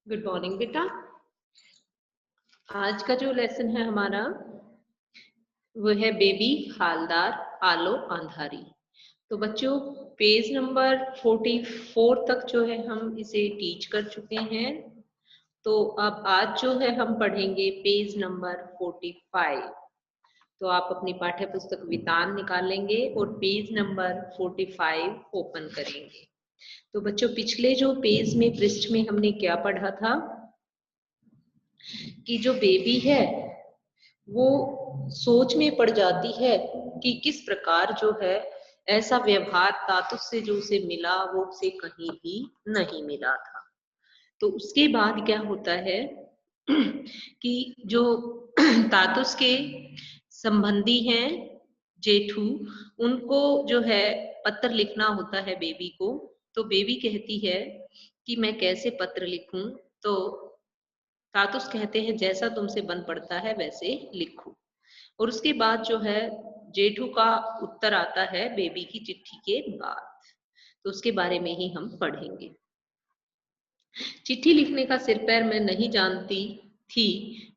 Good morning बेटा। आज का जो लेसन है हमारा वो है बेबी हालदार आलो अंधारी। तो बच्चों पेज नंबर 44 तक जो है हम इसे टीच कर चुके हैं। तो अब आज जो है हम पढ़ेंगे पेज नंबर 45। तो आप अपनी पाठ्य पुस्तक वितान निकालेंगे और पेज नंबर 45 ओपन करेंगे। तो बच्चों पिछले जो पेज में पृष्ठ में हमने क्या पढ़ा था कि जो बेबी है वो सोच में पड़ जाती है कि किस प्रकार जो है ऐसा व्यवहार तातुस से जो उसे मिला वो उसे कहीं भी नहीं मिला था। तो उसके बाद क्या होता है कि जो तातुस के संबंधी हैं जेठू, उनको जो है पत्र लिखना होता है बेबी को। तो बेबी कहती है कि मैं कैसे पत्र लिखूं। तो तातुस कहते हैं जैसा तुमसे बन पड़ता है वैसे लिखो। और उसके बाद जो है जेठू का उत्तर आता है बेबी की चिट्ठी के बाद। तो उसके बारे में ही हम पढ़ेंगे। चिट्ठी लिखने का सिर पैर मैं नहीं जानती थी,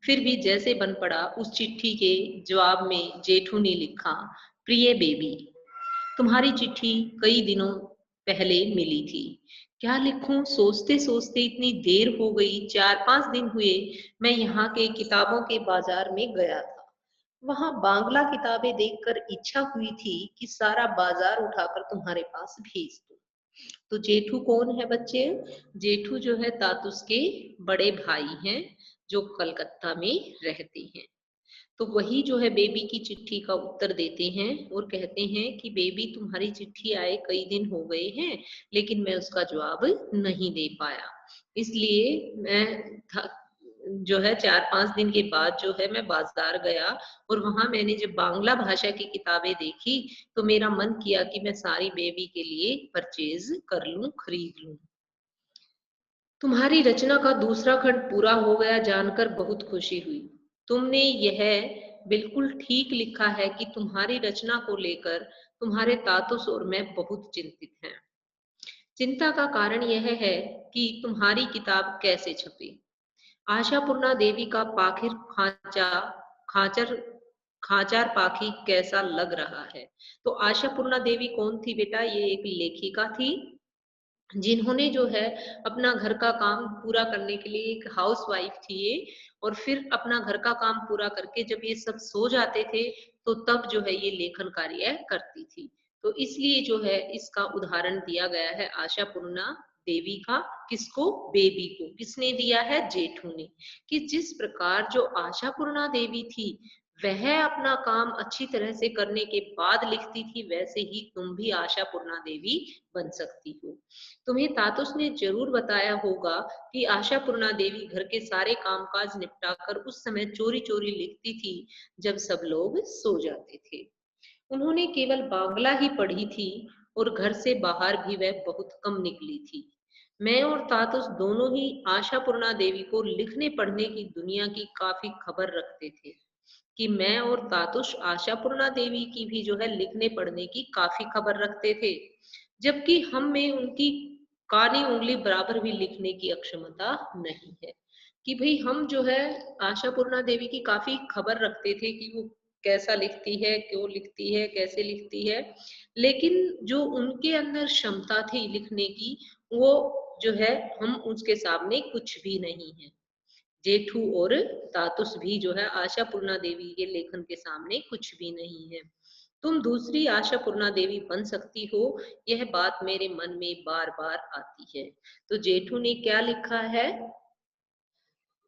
फिर भी जैसे बन पड़ा उस चिट्ठी के जवाब में जेठू ने लिखा, प्रिय बेबी, तुम्हारी चिट्ठी कई दिनों पहले मिली थी। क्या लिखूं सोचते सोचते इतनी देर हो गई। 4-5 दिन हुए मैं यहाँ के किताबों के बाजार में गया था। वहां बांग्ला किताबें देखकर इच्छा हुई थी कि सारा बाजार उठाकर तुम्हारे पास भेज दूं। तो जेठू कौन है बच्चे? जेठू जो है तातुस के बड़े भाई हैं जो कलकत्ता में रहते हैं। तो वही जो है बेबी की चिट्ठी का उत्तर देते हैं और कहते हैं कि बेबी तुम्हारी चिट्ठी आए कई दिन हो गए हैं, लेकिन मैं उसका जवाब नहीं दे पाया। इसलिए मैं जो है 4-5 दिन के बाद जो है मैं बाजार गया और वहां मैंने जब बांग्ला भाषा की किताबें देखी तो मेरा मन किया कि मैं सारी बेबी के लिए परचेज कर लूं, खरीद लूं। तुम्हारी रचना का दूसरा खंड पूरा हो गया जानकर बहुत खुशी हुई। तुमने यह बिल्कुल ठीक लिखा है कि तुम्हारी रचना को लेकर तुम्हारे तातुस और मैं बहुत चिंतित हैं। चिंता का कारण यह है कि तुम्हारी किताब कैसे छपे। आशापूर्णा देवी का पाखिर खाचर खाचार पाखी कैसा लग रहा है। तो आशापूर्णा देवी कौन थी बेटा? ये एक लेखिका थी जिन्होंने जो है अपना घर का काम पूरा करने के लिए, एक हाउस वाइफ थी ये, और फिर अपना घर का काम पूरा करके जब ये सब सो जाते थे तो तब जो है ये लेखन कार्य करती थी। तो इसलिए जो है इसका उदाहरण दिया गया है आशापूर्णा देवी का। किसको? बेबी को। किसने दिया है? जेठू ने। कि जिस प्रकार जो आशापूर्णा देवी थी वह अपना काम अच्छी तरह से करने के बाद लिखती थी, वैसे ही तुम भी आशापूर्णा देवी बन सकती हो। तुम्हें तातुस ने जरूर बताया होगा कि आशापूर्णा देवी घर के सारे कामकाज निपटाकर उस समय चोरी चोरी लिखती थी जब सब लोग सो जाते थे। उन्होंने केवल बांग्ला ही पढ़ी थी और घर से बाहर भी वह बहुत कम निकली थी। मैं और तातुस दोनों ही आशापूर्णा देवी को लिखने पढ़ने की दुनिया की काफी खबर रखते थे। कि मैं और तातुष आशापूर्णा देवी की भी जो है लिखने पढ़ने की काफी खबर रखते थे, जबकि हम में उनकी कानी उंगली बराबर भी लिखने की अक्षमता नहीं है। कि भाई हम जो है आशापूर्णा देवी की काफी खबर रखते थे कि वो कैसा लिखती है, क्यों लिखती है, कैसे लिखती है, लेकिन जो उनके अंदर क्षमता थी लिखने की वो जो है हम उसके सामने कुछ भी नहीं है। जेठू और तातुस भी जो है आशापूर्णा देवी के लेखन के सामने कुछ भी नहीं है। तुम दूसरी आशापूर्णा देवी बन सकती हो, यह बात मेरे मन में बार बार आती है। तो जेठू ने क्या लिखा है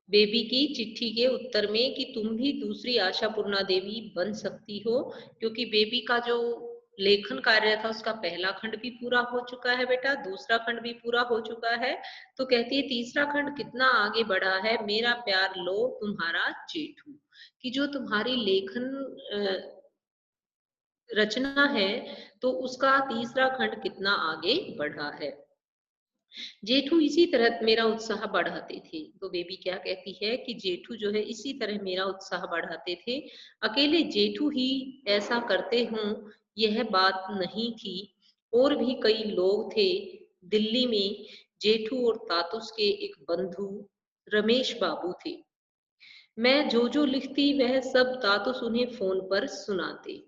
बेबी की चिट्ठी के उत्तर में कि तुम भी दूसरी आशापूर्णा देवी बन सकती हो, क्योंकि बेबी का जो लेखन कार्य था उसका पहला खंड भी पूरा हो चुका है बेटा, दूसरा खंड भी पूरा हो चुका है। तो कहती है तीसरा खंड कितना आगे बढ़ा है, मेरा प्यार लो तुम्हारा जेठू। कि जो तुम्हारी लेखन रचना है तो उसका तीसरा खंड कितना आगे बढ़ा है। जेठू इसी तरह मेरा उत्साह बढ़ाते थे। तो बेबी क्या कहती है कि जेठू जो है इसी तरह मेरा उत्साह बढ़ाते थे। अकेले जेठू ही ऐसा करते हों यह बात नहीं थी, और भी कई लोग थे दिल्ली में जेठू और तातुस के एक बंधु रमेश बाबू थे। मैं जो लिखती वह सब तातुस उन्हें फोन पर सुनाते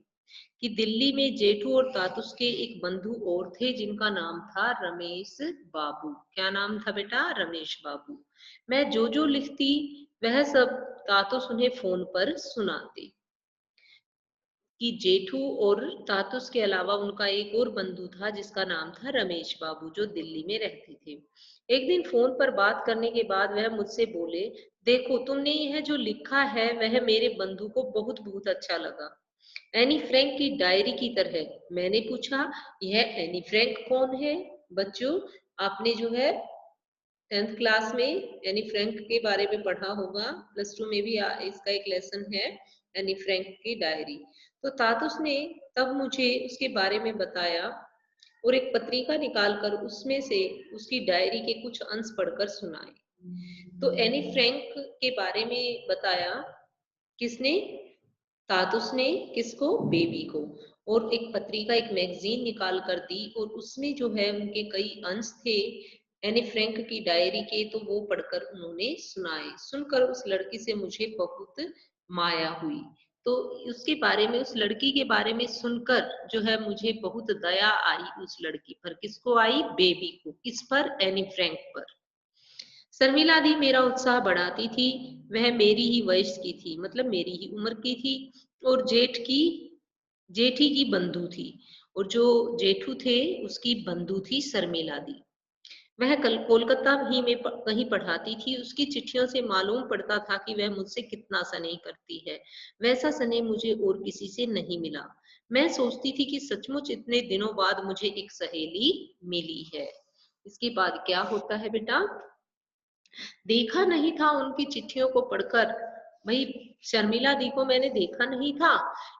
कि दिल्ली में जेठू और तातुस के एक बंधु और थे जिनका नाम था रमेश बाबू। क्या नाम था बेटा? रमेश बाबू। मैं जो लिखती वह सब तातुस उन्हें फोन पर सुनाते कि जेठू और तातुस के अलावा उनका एक और बंधु था जिसका नाम था रमेश बाबू, जो दिल्ली में रहते थे। एक दिन फोन पर बात करने के बाद वह मुझसे बोले, देखो तुमने यह जो लिखा है वह मेरे बंधु को बहुत बहुत अच्छा लगा, एनी फ्रैंक की डायरी की तरह। मैंने पूछा, यह एनी फ्रैंक कौन है? बच्चों, आपने जो है 10th क्लास में एनी फ्रैंक के बारे में पढ़ा होगा, प्लस 2 में भी इसका एक लेसन है, एनी फ्रैंक की डायरी। तो तातुस ने तब मुझे उसके बारे में बताया और एक पत्रिका निकालकर उसमें से उसकी डायरी के कुछ अंश पढ़कर सुनाए। तो एनी फ्रैंक के बारे में बताया किसने? तातुस ने। किसको? बेबी को। और एक पत्रिका, एक मैगजीन निकाल कर दी और उसमें जो है उनके कई अंश थे एनी फ्रैंक की डायरी के, तो वो पढ़कर उन्होंने सुनाए। सुनकर उस लड़की से मुझे बहुत माया हुई। तो उसके बारे में, उस लड़की के बारे में सुनकर जो है मुझे बहुत दया आई उस लड़की पर। किसको आई? बेबी को। किस पर? एनी फ्रैंक पर। शर्मिला दी मेरा उत्साह बढ़ाती थी। वह मेरी ही वयस की थी, मतलब मेरी ही उम्र की थी, और जेठी की बंधु थी, और जो जेठू थे उसकी बंधु थी शर्मिला दी। वह कल कोलकाता ही में कहीं पढ़ाती थी। उसकी चिट्ठियों से मालूम पड़ता था कि वह मुझसे कितना स्नेह करती है। वैसा स्नेह मुझे और किसी से नहीं मिला। मैं सोचती थी कि सचमुच इतने दिनों बाद मुझे एक सहेली मिली है। इसके बाद क्या होता है बेटा? देखा नहीं था उनकी चिट्ठियों को पढ़कर। भाई, शर्मिला दी को मैंने देखा नहीं था,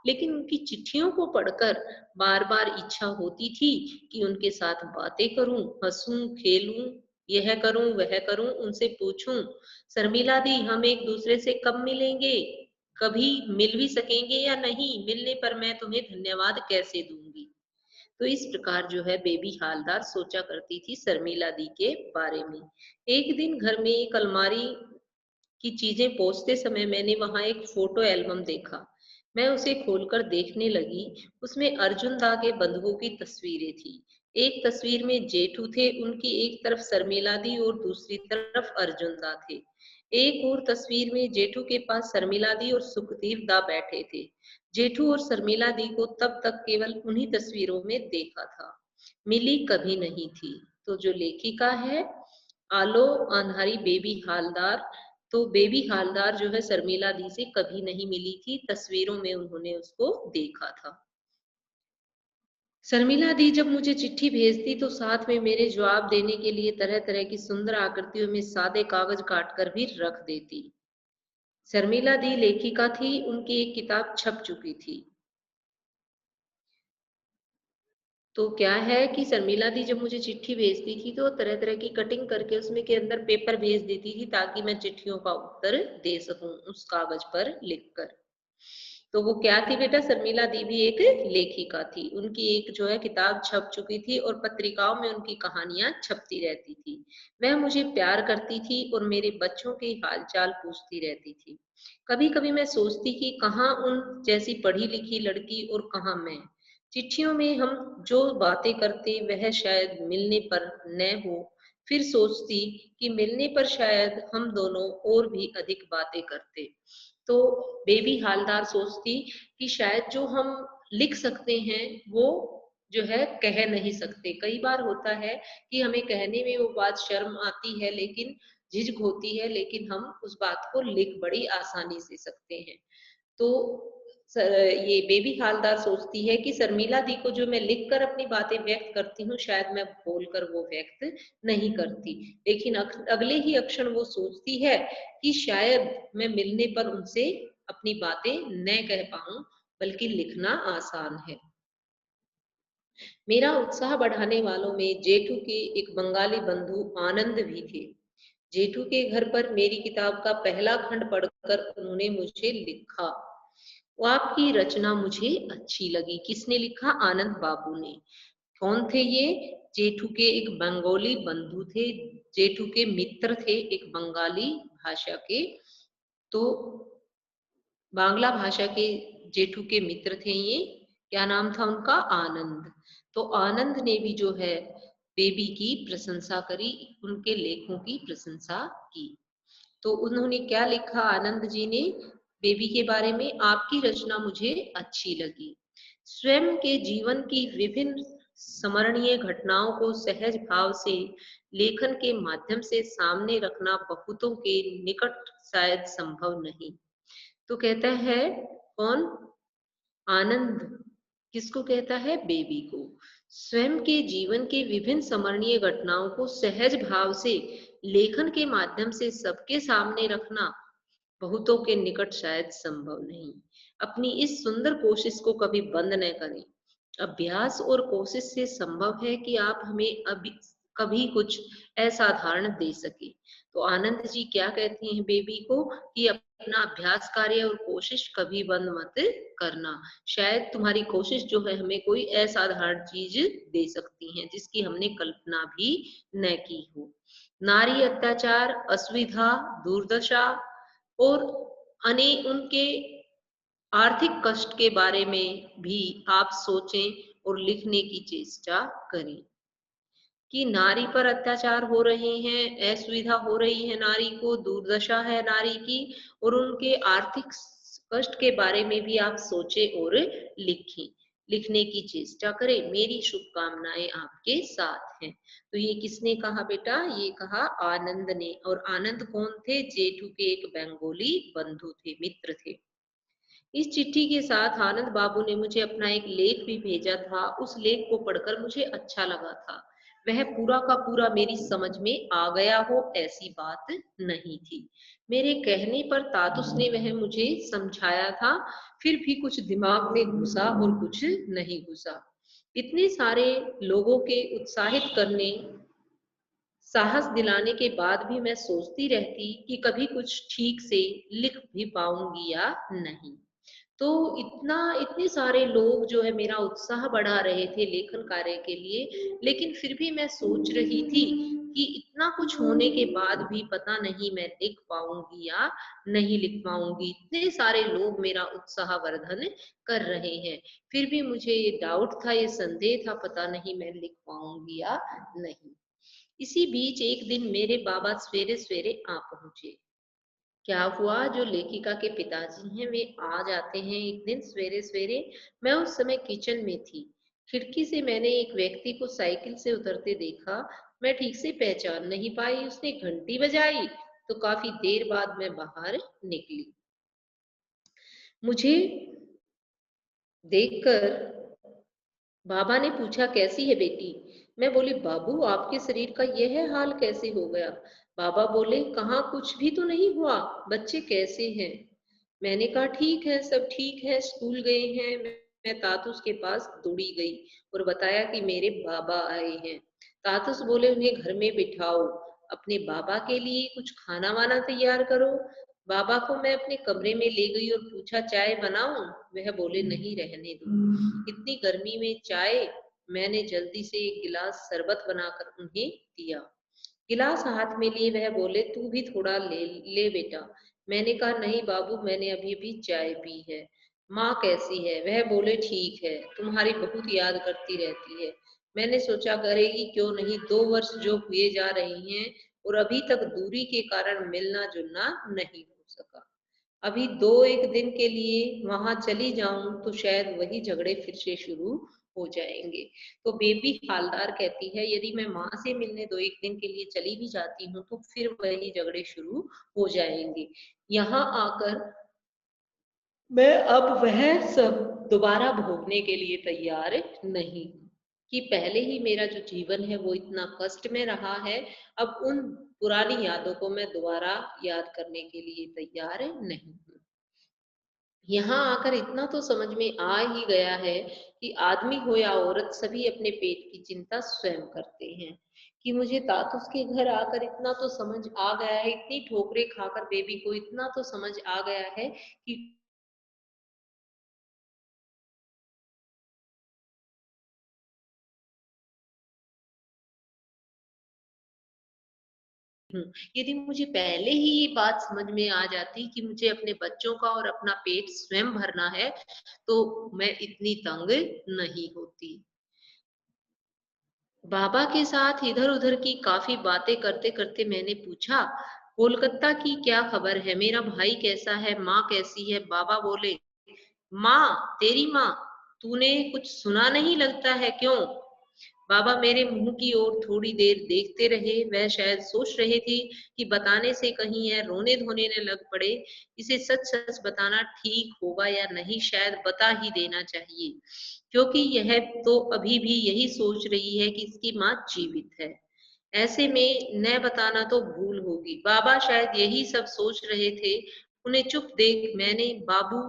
लेकिन उनकी चिट्ठियों को पढ़कर बार बार इच्छा होती थी कि उनके साथ बातें करूं, हंसूं, खेलूं, यह करूं वह करूं, उनसे पूछूं, शर्मिला दी हम एक दूसरे से कब मिलेंगे, कभी मिल भी सकेंगे या नहीं, मिलने पर मैं तुम्हें धन्यवाद कैसे दूंगी। तो इस प्रकार जो है बेबी हालदार सोचा करती थी शर्मिला दी के बारे में। एक दिन घर में एक अलमारी की चीजें पोंछते समय मैंने वहां एक फोटो एल्बम देखा। मैं उसे खोलकर देखने लगी। उसमें अर्जुन दा के बंधुओं की तस्वीरें थी। एक तस्वीर में जेठू थे, उनकी एक तरफ शर्मिला दी और दूसरी तरफ अर्जुन दा थे। एक और तस्वीर में जेठू के पास शर्मिला दी और सुखदेव दा बैठे थे। जेठू और शर्मिला दी को तब तक केवल उन्हीं तस्वीरों में देखा था, मिली कभी नहीं थी। तो जो लेखिका है आलो अंधारी बेबी हालदार, तो बेबी हालदार जो है शर्मिला दी से कभी नहीं मिली थी, तस्वीरों में उन्होंने उसको देखा था। शर्मिला दी जब मुझे चिट्ठी भेजती तो साथ में मेरे जवाब देने के लिए तरह तरह की सुंदर आकृतियों में सादे कागज काटकर भी रख देती। शर्मिला दी लेखिका थी, उनकी एक किताब छप चुकी थी। तो क्या है कि शर्मिला दी जब मुझे चिट्ठी भेजती थी तो तरह तरह की कटिंग करके उसमें के अंदर पेपर भेज देती थी ताकि मैं चिट्ठियों का उत्तर दे सकूं उस कागज पर लिखकर। तो वो क्या थी बेटा? शर्मिला दी भी एक लेखिका थी। उनकी एक जो है किताब छप चुकी थी और पत्रिकाओं में उनकी कहानियां छपती रहती थी। वह मुझे प्यार करती थी और मेरे बच्चों के हालचाल पूछती रहती थी। कभी कभी मैं सोचती कि कहाँ उन जैसी पढ़ी लिखी लड़की और कहाँ मैं। चिट्ठियों में हम जो बातें करते वह शायद मिलने पर न हो। फिर सोचती कि मिलने पर शायद हम दोनों और भी अधिक बातें करते। तो बेबी हालदार सोचती कि शायद जो हम लिख सकते हैं वो जो है कह नहीं सकते। कई बार होता है कि हमें कहने में वो बात शर्म आती है, लेकिन झिझक होती है, लेकिन हम उस बात को लिख बड़ी आसानी से सकते हैं। तो ये बेबी हालदार सोचती है कि शर्मिला दी को जो मैं लिखकर अपनी बातें व्यक्त करती हूँ शायद मैं बोलकर वो व्यक्त नहीं करती, लेकिन अगले ही क्षण वो सोचती है कि शायद मैं मिलने पर उनसे अपनी बातें न कह पाऊं, बल्कि लिखना आसान है। मेरा उत्साह बढ़ाने वालों में जेठू के एक बंगाली बंधु आनंद भी थे। जेठू के घर पर मेरी किताब का पहला खंड पढ़कर उन्होंने मुझे लिखा, वो आपकी रचना मुझे अच्छी लगी। किसने लिखा? आनंद बाबू ने। कौन थे ये? जेठू के एक बंगाली बंधु थे, जेठू के मित्र थे एक बंगाली भाषा के, तो बांग्ला भाषा के जेठू के मित्र थे ये। क्या नाम था उनका? आनंद। तो आनंद ने भी जो है बेबी की प्रशंसा करी, उनके लेखों की प्रशंसा की। तो उन्होंने क्या लिखा आनंद जी ने बेबी के बारे में? आपकी रचना मुझे अच्छी लगी। स्वयं के जीवन की विभिन्न स्मरणीय घटनाओं को सहज भाव से लेखन के माध्यम से सामने रखना बहुतों के निकट शायद संभव नहीं। तो कहता है कौन? आनंद। किसको कहता है? बेबी को। स्वयं के जीवन के विभिन्न स्मरणीय घटनाओं को सहज भाव से लेखन के माध्यम से सबके सामने रखना बहुतों के निकट शायद संभव नहीं। अपनी इस सुंदर कोशिश को कभी बंद न करें। अभ्यास और कोशिश से संभव है कि आप हमें अभी कभी कुछ असाधारण दे सके। तो आनंद जी क्या कहते हैं बेबी को कि अपना अभ्यास कार्य और कोशिश कभी बंद मत करना। शायद तुम्हारी कोशिश जो है हमें कोई असाधारण चीज दे सकती है जिसकी हमने कल्पना भी न की हो। नारी अत्याचार, असुविधा, दुर्दशा और उनके आर्थिक कष्ट के बारे में भी आप सोचें और लिखने की चेष्टा करें कि नारी पर अत्याचार हो रहे हैं, असुविधा हो रही है नारी को, दुर्दशा है नारी की, और उनके आर्थिक कष्ट के बारे में भी आप सोचें और लिखें, लिखने की चेष्टा करें। मेरी शुभकामनाएं आपके साथ हैं। तो ये किसने कहा बेटा? ये कहा आनंद ने। और आनंद कौन थे? जेठू के एक बंगाली बंधु थे, मित्र थे। इस चिट्ठी के साथ आनंद बाबू ने मुझे अपना एक लेख भी भेजा था। उस लेख को पढ़कर मुझे अच्छा लगा था। वह पूरा का पूरा मेरी समझ में आ गया हो ऐसी बात नहीं थी। मेरे कहने पर तातुस ने वह मुझे समझाया था, फिर भी कुछ दिमाग में घुसा और कुछ नहीं घुसा। इतने सारे लोगों के उत्साहित करने, साहस दिलाने के बाद भी मैं सोचती रहती कि कभी कुछ ठीक से लिख भी पाऊंगी या नहीं। तो इतने सारे लोग जो है मेरा उत्साह बढ़ा रहे थे लेखन कार्य के लिए, लेकिन फिर भी मैं सोच रही थी कि इतना कुछ होने के बाद भी पता नहीं मैं लिख पाऊंगी या नहीं लिख पाऊंगी। इतने सारे लोग मेरा उत्साहवर्धन कर रहे हैं, फिर भी मुझे ये डाउट था, ये संदेह था, पता नहीं मैं लिख पाऊंगी या नहीं। इसी बीच एक दिन मेरे बाबा सवेरे सवेरे आ पहुंचे। क्या हुआ, जो लेखिका के पिताजी हैं वे आ जाते हैं एक दिन सवेरे सवेरे। मैं उस समय किचन में थी। खिड़की से मैंने एक व्यक्ति को साइकिल से उतरते देखा। मैं ठीक से पहचान नहीं पाई। उसने घंटी बजाई तो काफी देर बाद मैं बाहर निकली। मुझे देखकर बाबा ने पूछा, कैसी है बेटी? मैं बोली, बाबू आपके शरीर का यह हाल कैसे हो गया? बाबा बोले, कहाँ, कुछ भी तो नहीं हुआ, बच्चे कैसे हैं? मैंने कहा, ठीक है, सब ठीक है, स्कूल गए हैं। मैं तातुस के पास दौड़ी गई और बताया कि मेरे बाबा आए हैं। तातुस बोले, उन्हें घर में बिठाओ, अपने बाबा के लिए कुछ खाना वाना तैयार करो। बाबा को मैं अपने कमरे में ले गई और पूछा, चाय बनाऊं? वह बोले, नहीं, रहने दो, इतनी गर्मी में चाय। मैंने जल्दी से एक गिलास शरबत बनाकर उन्हें दिया। गिलास हाथ में लिए वह बोले, तू भी थोड़ा ले ले बेटा। मैंने कहा, नहीं बाबू, मैंने अभी अभी चाय पी है। माँ कैसी है? वह बोले, ठीक है, तुम्हारी बहुत याद करती रहती है। मैंने सोचा करेगी क्यों नहीं, 2 वर्ष जो हुए जा रही हैं और अभी तक दूरी के कारण मिलना जुलना नहीं हो सका। अभी 2-1 दिन के लिए वहां चली जाऊं तो शायद वही झगड़े फिर से शुरू हो जाएंगे। तो बेबी हालदार कहती है, यदि मैं माँ से मिलने 2-1 दिन के लिए चली भी जाती हूँ तो फिर वही झगड़े शुरू हो जाएंगे। यहाँ आकर मैं अब वह सब दोबारा भोगने के लिए तैयार नहीं हूँ कि पहले ही मेरा जो जीवन है वो इतना कष्ट में रहा है। अब उन पुरानी यादों को मैं दोबारा याद करने के लिए तैयार नहीं हूँ। यहाँ आकर इतना तो समझ में आ ही गया है कि आदमी हो या औरत, सभी अपने पेट की चिंता स्वयं करते हैं। कि मुझे तातुस के घर आकर इतना तो समझ आ गया है, इतनी ठोकरें खाकर बेबी को इतना तो समझ आ गया है कि हूँ। यदि मुझे पहले ही ये बात समझ में आ जाती कि मुझे अपने बच्चों का और अपना पेट स्वयं भरना है, तो मैं इतनी तंग नहीं होती। बाबा के साथ इधर-उधर की काफ़ी बातें करते-करते मैंने पूछा, "कोलकाता की क्या खबर है? मेरा भाई कैसा है? माँ कैसी है?" बाबा बोले, "माँ, तेरी माँ, तूने कुछ सुना नहीं लगता है, क्यों?" बाबा मेरे मुंह की ओर थोड़ी देर देखते रहे। वह शायद सोच रहे थे कि बताने से कहीं यह रोने-धोने न लग पड़े। इसे सच-सच बताना ठीक होगा या नहीं, शायद बता ही देना चाहिए, क्योंकि यह तो अभी भी यही सोच रही है कि इसकी माँ जीवित है। ऐसे में न बताना तो भूल होगी। बाबा शायद यही सब सोच रहे थे। उन्हें चुप देख मैंने बाबू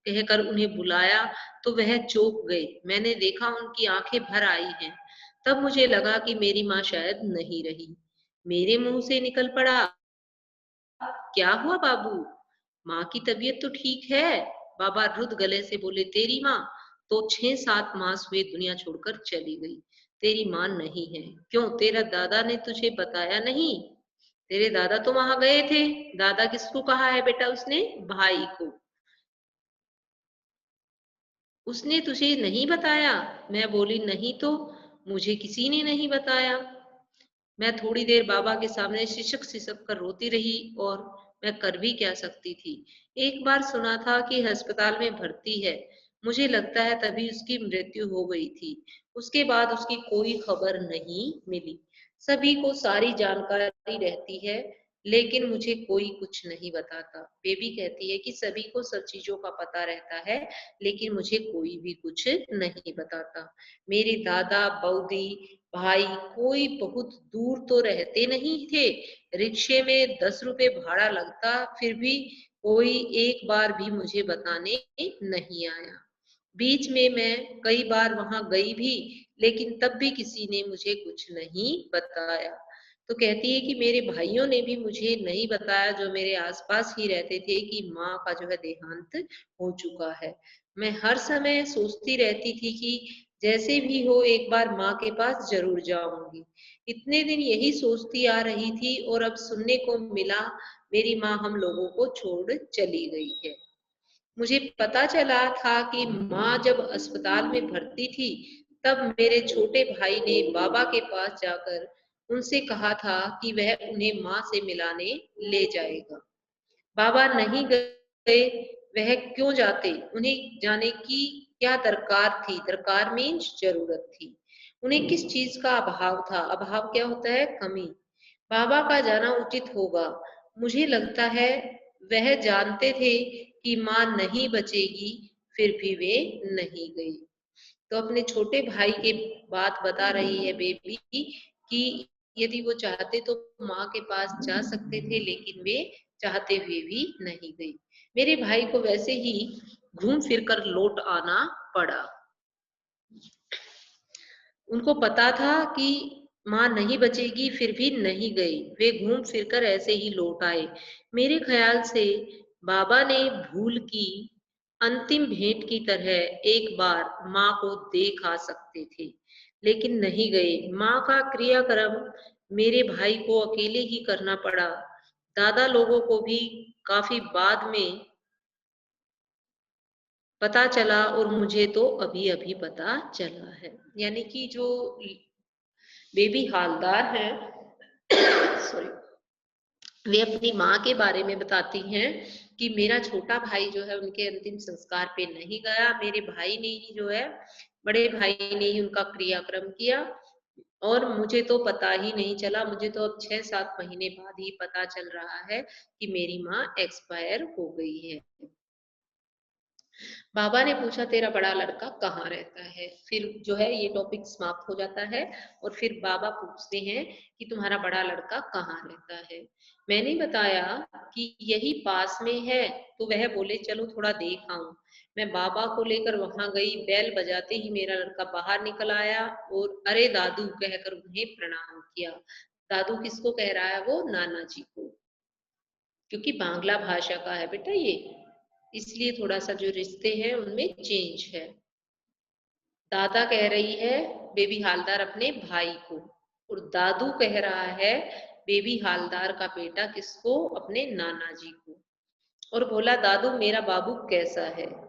कहकर उन्हें बुलाया, तो वह चौंक गए। मैंने देखा उनकी आंखें भर आई हैं। तब मुझे लगा कि मेरी माँ शायद नहीं रही। मेरे मुंह से निकल पड़ा, क्या हुआ बाबू? माँ की तबीयत तो ठीक है। बाबा रुद्ध गले से बोले, तेरी माँ तो 6-7 मास हुए दुनिया छोड़कर चली गई। तेरी माँ नहीं है। क्यों, तेरा दादा ने तुझे बताया नहीं? तेरे दादा तो वहां गए थे। दादा किसको कहा है बेटा उसने? भाई को। उसने तुझे नहीं बताया? मैं बोली, नहीं तो, मुझे किसी ने नहीं बताया। मैं थोड़ी देर बाबा के सामने सिसक-सिसक कर रोती रही, और मैं कर भी क्या सकती थी। एक बार सुना था कि अस्पताल में भर्ती है। मुझे लगता है तभी उसकी मृत्यु हो गई थी। उसके बाद उसकी कोई खबर नहीं मिली। सभी को सारी जानकारी रहती है, लेकिन मुझे कोई कुछ नहीं बताता। बेबी कहती है कि सभी को सब चीज़ों का पता रहता है, लेकिन मुझे कोई भी कुछ नहीं बताता। मेरे दादा, बऊदी, भाई कोई बहुत दूर तो रहते नहीं थे। रिक्शे में 10 रुपए भाड़ा लगता, फिर भी कोई एक बार भी मुझे बताने नहीं आया। बीच में मैं कई बार वहां गई भी, लेकिन तब भी किसी ने मुझे कुछ नहीं बताया। तो कहती है कि मेरे भाइयों ने भी मुझे नहीं बताया, जो मेरे आसपास ही रहते थे, कि माँ का जो है देहांत हो चुका है। मैं हर समय सोचती रहती थी कि जैसे भी हो एक बार माँ के पास जरूर जाऊंगी। इतने दिन यही सोचती आ रही थी, और अब सुनने को मिला मेरी माँ हम लोगों को छोड़ चली गई है। मुझे पता चला था कि माँ जब अस्पताल में भर्ती थी, तब मेरे छोटे भाई ने बाबा के पास जाकर उनसे कहा था कि वह उन्हें माँ से मिलाने ले जाएगा। बाबा नहीं गए, वह क्यों जाते? उन्हें जाने की क्या दरकार थी? दरकार मीन्स जरूरत थी। उन्हें किस चीज का अभाव था? अभाव क्या होता है? कमी। बाबा का जाना उचित होगा। मुझे लगता है वह जानते थे कि माँ नहीं बचेगी, फिर भी वे नहीं गई। तो अपने छोटे भाई के बात बता रही है बेबी कि यदि वो चाहते तो माँ के पास जा सकते थे, लेकिन वे चाहते हुए भी नहीं गई। मेरे भाई को वैसे ही घूम फिर कर लौट आना पड़ा। उनको पता था कि माँ नहीं बचेगी, फिर भी नहीं गई। वे घूम फिरकर ऐसे ही लौट आए। मेरे ख्याल से बाबा ने भूल की अंतिम भेंट की तरह एक बार माँ को देख आ सकते थे, लेकिन नहीं गए। माँ का क्रियाक्रम मेरे भाई को अकेले ही करना पड़ा। दादा लोगों को भी काफी बाद में पता चला, और मुझे तो अभी-अभी पता चला है। यानी कि जो बेबी हालदार हैं, सॉरी, वे अपनी माँ के बारे में बताती हैं कि मेरा छोटा भाई जो है उनके अंतिम संस्कार पे नहीं गया। मेरे भाई ने ही जो है, बड़े भाई ने ही उनका क्रियाक्रम किया, और मुझे तो पता ही नहीं चला। मुझे तो अब 6-7 महीने बाद ही पता चल रहा है कि मेरी माँ एक्सपायर हो गई है। बाबा ने पूछा, तेरा बड़ा लड़का कहाँ रहता है? फिर जो है ये टॉपिक समाप्त हो जाता है, और फिर बाबा पूछते हैं कि तुम्हारा बड़ा लड़का कहाँ रहता है? मैंने बताया कि यही पास में है। तो वह बोले, चलो थोड़ा देख आऊं। मैं बाबा को लेकर वहां गई। बैल बजाते ही मेरा लड़का बाहर निकल आया, और अरे दादू कहकर उन्हें प्रणाम किया। दादू किसको कह रहा है? वो नाना जी को, क्योंकि बांग्ला भाषा का है बेटा ये, इसलिए थोड़ा सा जो रिश्ते हैं उनमें चेंज है। दादा कह रही है बेबी हालदार अपने भाई को, और दादू कह रहा है बेबी हालदार का बेटा किसको? अपने नाना जी को। और बोला, दादू मेरा बाबू कैसा है?